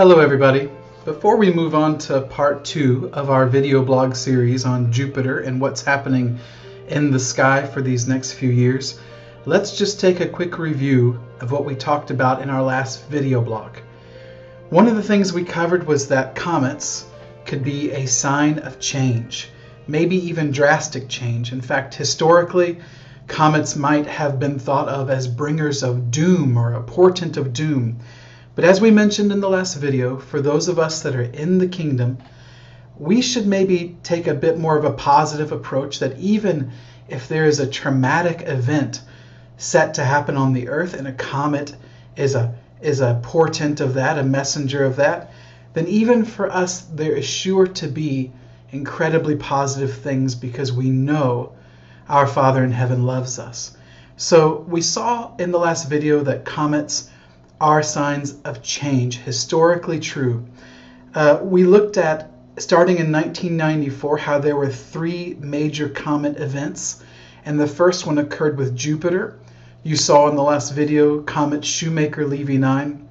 Hello everybody. Before we move on to part 2 of our video blog series on Jupiter and what's happening in the sky for these next few years, let's just take a quick review of what we talked about in our last video blog. One of the things we covered was that comets could be a sign of change, maybe even drastic change. In fact, historically, comets might have been thought of as bringers of doom or a portent of doom. But as we mentioned in the last video, for those of us that are in the kingdom, we should maybe take a bit more of a positive approach, that even if there is a traumatic event set to happen on the earth and a comet is a portent of that, a messenger of that, then even for us there is sure to be incredibly positive things because we know our Father in heaven loves us. So we saw in the last video that comets are signs of change, historically true. We looked at, starting in 1994, how there were 3 major comet events, and the first one occurred with Jupiter. You saw in the last video comet Shoemaker-Levy 9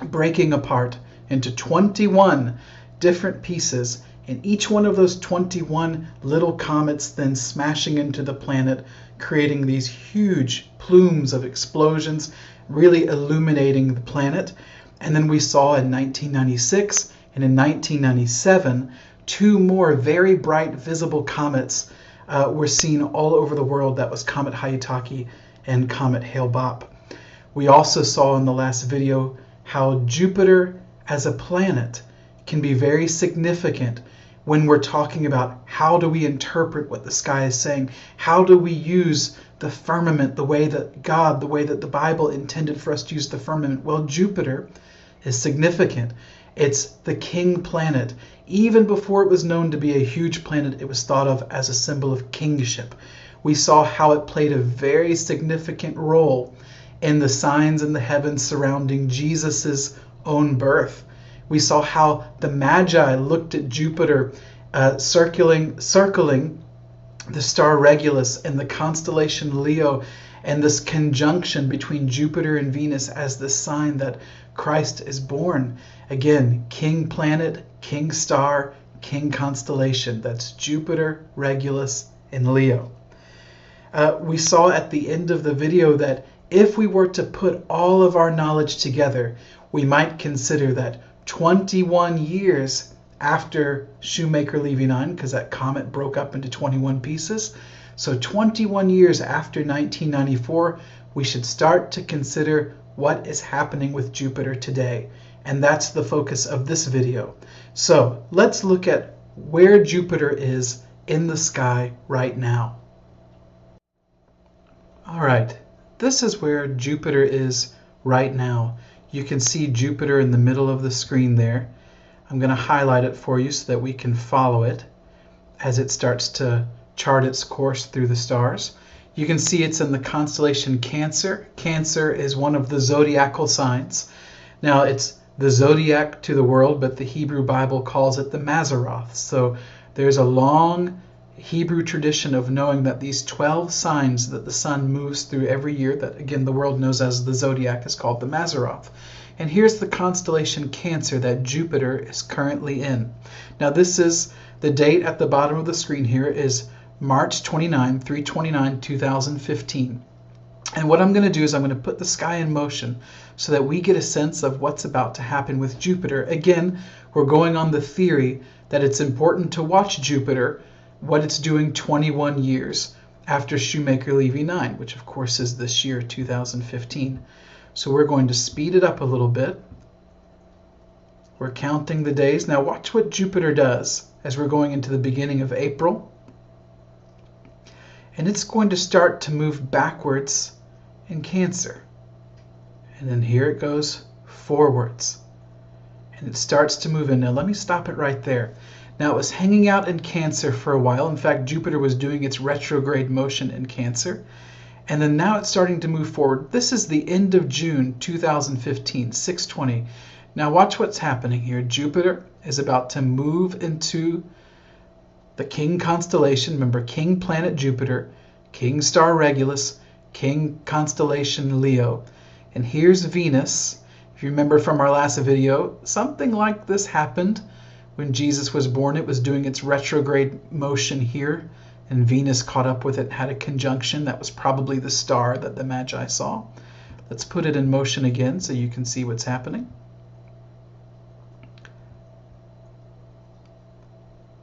breaking apart into 21 different pieces, and each one of those 21 little comets then smashing into the planet, creating these huge plumes of explosions, really illuminating the planet. And then we saw in 1996 and in 1997, 2 more very bright visible comets were seen all over the world. That was Comet Hyakutake and Comet Hale-Bopp. We also saw in the last video how Jupiter as a planet can be very significant when we're talking about how do we interpret what the sky is saying, how do we use the firmament the way that God, the way that the Bible intended for us to use the firmament. Well, Jupiter is significant. It's the king planet. Even before it was known to be a huge planet, it was thought of as a symbol of kingship. We saw how it played a very significant role in the signs in the heavens surrounding Jesus's own birth. We saw how the Magi looked at Jupiter circling the star Regulus and the constellation Leo, and this conjunction between Jupiter and Venus as the sign that Christ is born. Again, king planet, king star, king constellation. That's Jupiter, Regulus, and Leo. We saw at the end of the video that if we were to put all of our knowledge together, we might consider that 21 years after Shoemaker-Levy 9, because that comet broke up into 21 pieces. So 21 years after 1994, we should start to consider what is happening with Jupiter today. And that's the focus of this video. So let's look at where Jupiter is in the sky right now. All right, this is where Jupiter is right now. You can see Jupiter in the middle of the screen there. I'm going to highlight it for you so that we can follow it as it starts to chart its course through the stars. You can see it's in the constellation Cancer. Cancer is one of the zodiacal signs. Now, it's the zodiac to the world, but the Hebrew Bible calls it the Mazzaroth. So there's a long Hebrew tradition of knowing that these 12 signs that the sun moves through every year, that again the world knows as the zodiac, is called the Mazzaroth. And here's the constellation Cancer that Jupiter is currently in. Now this is the date at the bottom of the screen here is March 29, 2015. And what I'm going to do is I'm going to put the sky in motion so that we get a sense of what's about to happen with Jupiter. Again, we're going on the theory that it's important to watch Jupiter, what it's doing 21 years after Shoemaker-Levy 9, which of course is this year, 2015. So we're going to speed it up a little bit. We're counting the days. Now watch what Jupiter does as we're going into the beginning of April. And it's going to start to move backwards in Cancer. And then here it goes forwards. And it starts to move in. Now let me stop it right there. Now it was hanging out in Cancer for a while. In fact, Jupiter was doing its retrograde motion in Cancer. And then now it's starting to move forward. This is the end of June 2015, 6:20. Now watch what's happening here. Jupiter is about to move into the king constellation. Remember, king planet Jupiter, king star Regulus, king constellation Leo. And here's Venus If you remember from our last video, something like this happened when Jesus was born. It was doing its retrograde motion here, and Venus caught up with it, had a conjunction. That was probably the star that the Magi saw. Let's put it in motion again so you can see what's happening.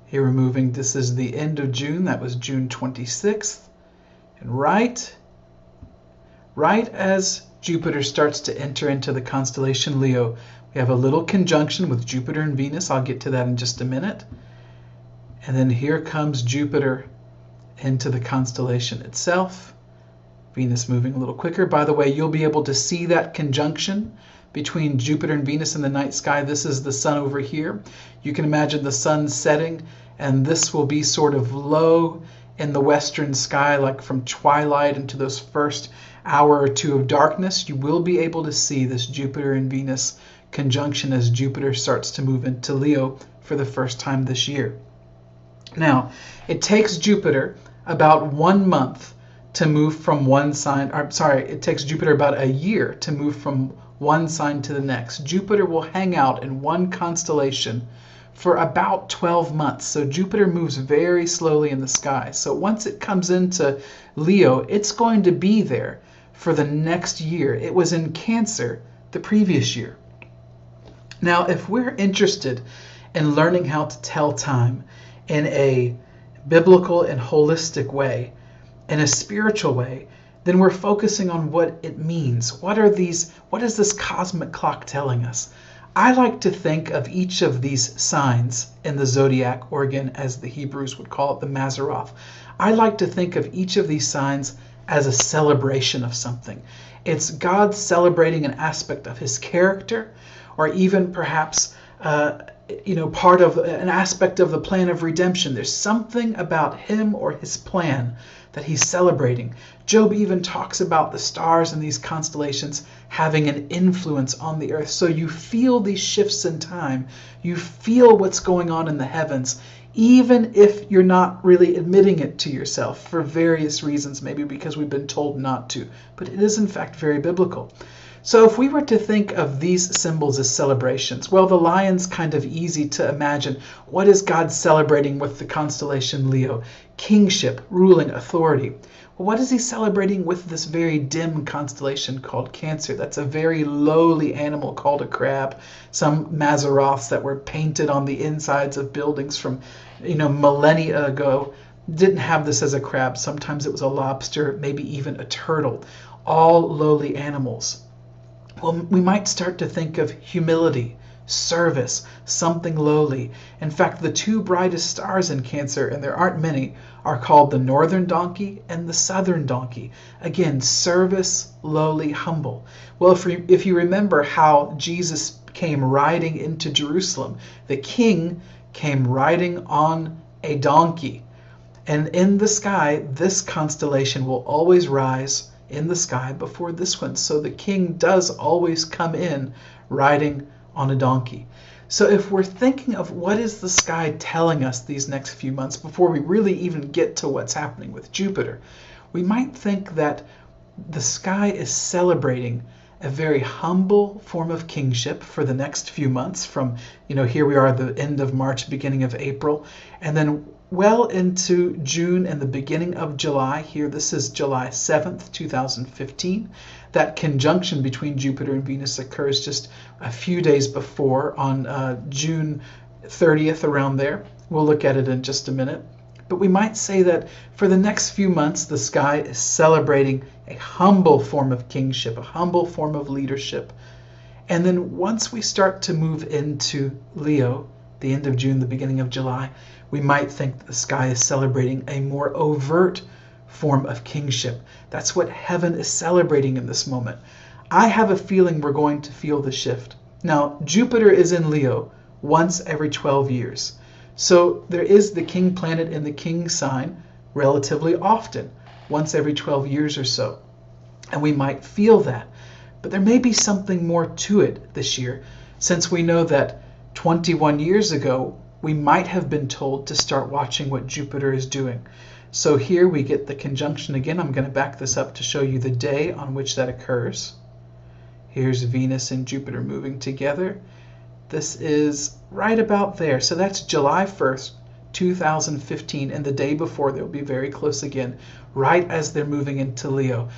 Here we're moving, this is the end of June, that was June 26th. And right as Jupiter starts to enter into the constellation Leo, we have a little conjunction with Jupiter and Venus. I'll get to that in just a minute. And then here comes Jupiter into the constellation itself. Venus moving a little quicker. By the way, you'll be able to see that conjunction between Jupiter and Venus in the night sky. This is the sun over here. You can imagine the sun setting, and this will be sort of low in the western sky, like from twilight into those first hour or two of darkness. You will be able to see this Jupiter and Venus conjunction as Jupiter starts to move into Leo for the first time this year. Now, it takes Jupiter about 1 month to move from one sign, it takes Jupiter about a year to move from one sign to the next. Jupiter will hang out in one constellation for about 12 months. So Jupiter moves very slowly in the sky. So once it comes into Leo, it's going to be there for the next year. It was in Cancer the previous year. Now, if we're interested in learning how to tell time in a biblical and holistic way, in a spiritual way, then we're focusing on what it means. What is this cosmic clock telling us? I like to think of each of these signs in the zodiac, or again, as the Hebrews would call it, the Mazzaroth. I like to think of each of these signs as a celebration of something. It's God celebrating an aspect of his character, or even perhaps part of an aspect of the plan of redemption. There's something about him or his plan that he's celebrating. Job even talks about the stars and these constellations having an influence on the earth. So you feel these shifts in time. You feel what's going on in the heavens, even if you're not really admitting it to yourself for various reasons, maybe because we've been told not to. But it is in fact very biblical. So if we were to think of these symbols as celebrations, well, the lion's kind of easy to imagine. What is God celebrating with the constellation Leo? Kingship, ruling, authority. Well, what is he celebrating with this very dim constellation called Cancer? That's a very lowly animal called a crab. Some Mazzaroths that were painted on the insides of buildings from millennia ago didn't have this as a crab. Sometimes it was a lobster, maybe even a turtle. All lowly animals. Well, we might start to think of humility, service, something lowly. In fact, the two brightest stars in Cancer, and there aren't many, are called the northern donkey and the southern donkey. Again, service, lowly, humble. Well, if you remember how Jesus came riding into Jerusalem, the king came riding on a donkey. And in the sky, this constellation will always rise in the sky before this one. So the king does always come in riding on a donkey. So if we're thinking of what is the sky telling us these next few months before we really even get to what's happening with Jupiter, we might think that the sky is celebrating a very humble form of kingship for the next few months from, here we are at the end of March, beginning of April, and then well into June and the beginning of July. Here, this is July 7th, 2015. That conjunction between Jupiter and Venus occurs just a few days before on June 30th, around there. We'll look at it in just a minute. But we might say that for the next few months, the sky is celebrating a humble form of kingship, a humble form of leadership. And then once we start to move into Leo, the end of June, the beginning of July, we might think that the sky is celebrating a more overt form of kingship. That's what heaven is celebrating in this moment. I have a feeling we're going to feel the shift. Now, Jupiter is in Leo once every 12 years. So there is the king planet in the king sign relatively often, once every 12 years or so. And we might feel that. But there may be something more to it this year, since we know that 21 years ago, we might have been told to start watching what Jupiter is doing. So here we get the conjunction again. I'm going to back this up to show you the day on which that occurs. Here's Venus and Jupiter moving together. This is right about there. So that's July 1st, 2015, and the day before they'll be very close again, right as they're moving into Leo.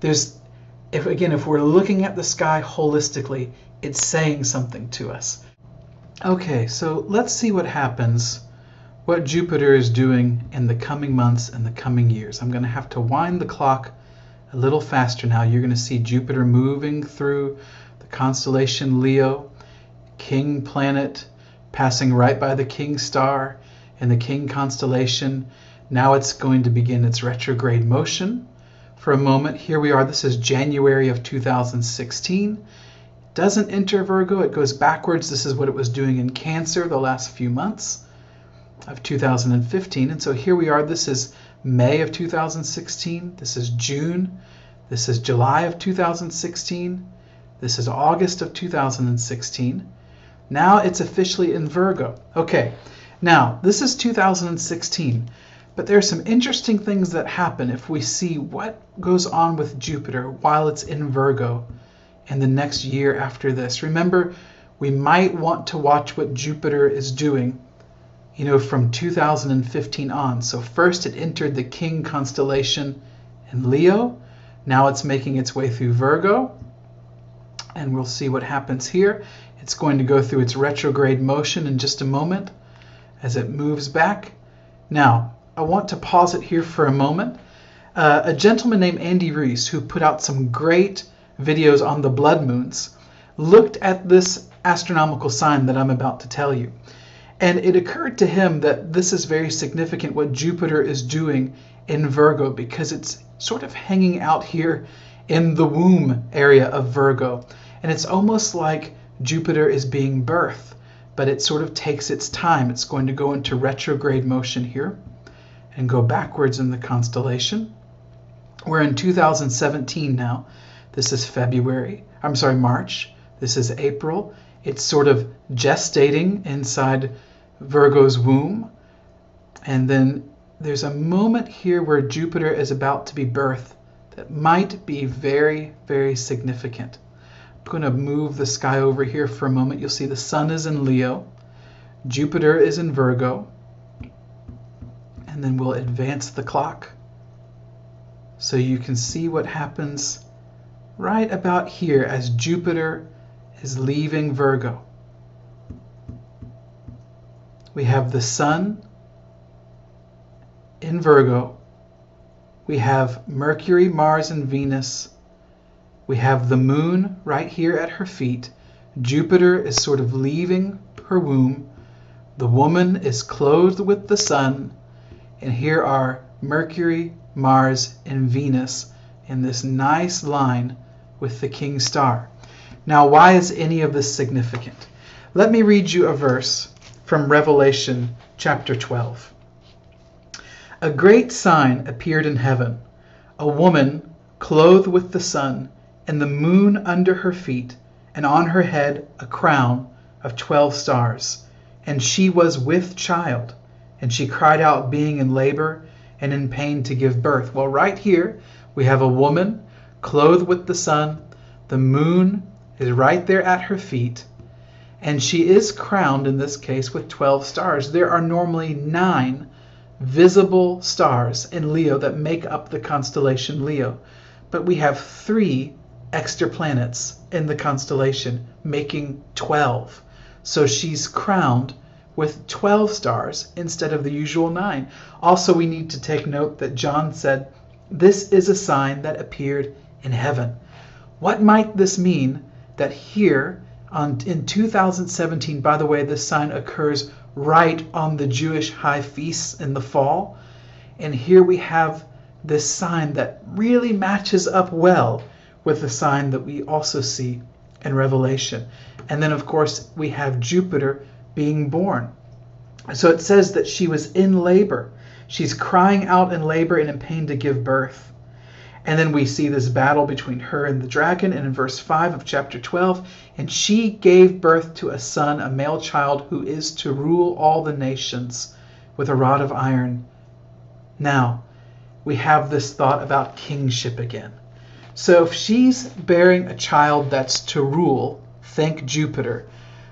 If we're looking at the sky holistically, it's saying something to us. Okay, so let's see what happens, what Jupiter is doing in the coming months and the coming years. I'm going to have to wind the clock a little faster now. You're going to see Jupiter moving through the constellation Leo, King planet, passing right by the King star in the King constellation. Now it's going to begin its retrograde motion. For a moment, here we are. This is January of 2016. Doesn't enter Virgo, it goes backwards. This is what it was doing in Cancer the last few months of 2015. And so here we are. This is May of 2016. This is June. This is July of 2016. This is August of 2016. Now it's officially in Virgo. Okay, now this is 2016, but there are some interesting things that happen if we see what goes on with Jupiter while it's in Virgo in the next year after this. Remember, we might want to watch what Jupiter is doing, from 2015 on. So first it entered the King constellation in Leo. Now it's making its way through Virgo, and we'll see what happens here. It's going to go through its retrograde motion in just a moment as it moves back. Now, I want to pause it here for a moment. A gentleman named Andy Reese, who put out some great videos on the blood moons, looked at this astronomical sign that I'm about to tell you. And it occurred to him that this is very significant what Jupiter is doing in Virgo, because it's sort of hanging out here in the womb area of Virgo. And it's almost like Jupiter is being birthed, but it sort of takes its time. It's going to go into retrograde motion here and go backwards in the constellation. We're in 2017 now. This is March. This is April. It's sort of gestating inside Virgo's womb. And then there's a moment here where Jupiter is about to be birthed that might be very, very significant. I'm going to move the sky over here for a moment. You'll see the sun is in Leo. Jupiter is in Virgo. And then we'll advance the clock so you can see what happens right about here as Jupiter is leaving Virgo. We have the sun in Virgo. We have Mercury, Mars, and Venus. We have the moon right here at her feet. Jupiter is sort of leaving her womb. The woman is clothed with the sun. And here are Mercury, Mars, and Venus in this nice line with the King star. Now, why is any of this significant? Let me read you a verse from Revelation chapter 12. A great sign appeared in heaven, a woman clothed with the sun, and the moon under her feet, and on her head a crown of 12 stars. And she was with child, and she cried out, being in labor and in pain to give birth. Well, right here we have a woman clothed with the sun. The moon is right there at her feet, and she is crowned in this case with 12 stars. There are normally 9 visible stars in Leo that make up the constellation Leo, but we have 3 extra planets in the constellation making 12. So she's crowned with 12 stars instead of the usual 9. Also, we need to take note that John said this is a sign that appeared in heaven. What might this mean that here in 2017, by the way, this sign occurs right on the Jewish high feasts in the fall, and here we have this sign that really matches up well with the sign that we also see in Revelation. And then, of course, we have Jupiter being born. So it says that she was in labor. She's crying out in labor and in pain to give birth. And then we see this battle between her and the dragon. And in verse 5 of chapter 12, and she gave birth to a son, a male child, who is to rule all the nations with a rod of iron. Now, we have this thought about kingship again. So if she's bearing a child that's to rule, think Jupiter,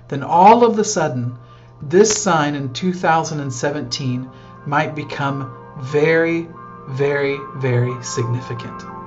then all of a sudden, this sign in 2017 might become very, very, very significant.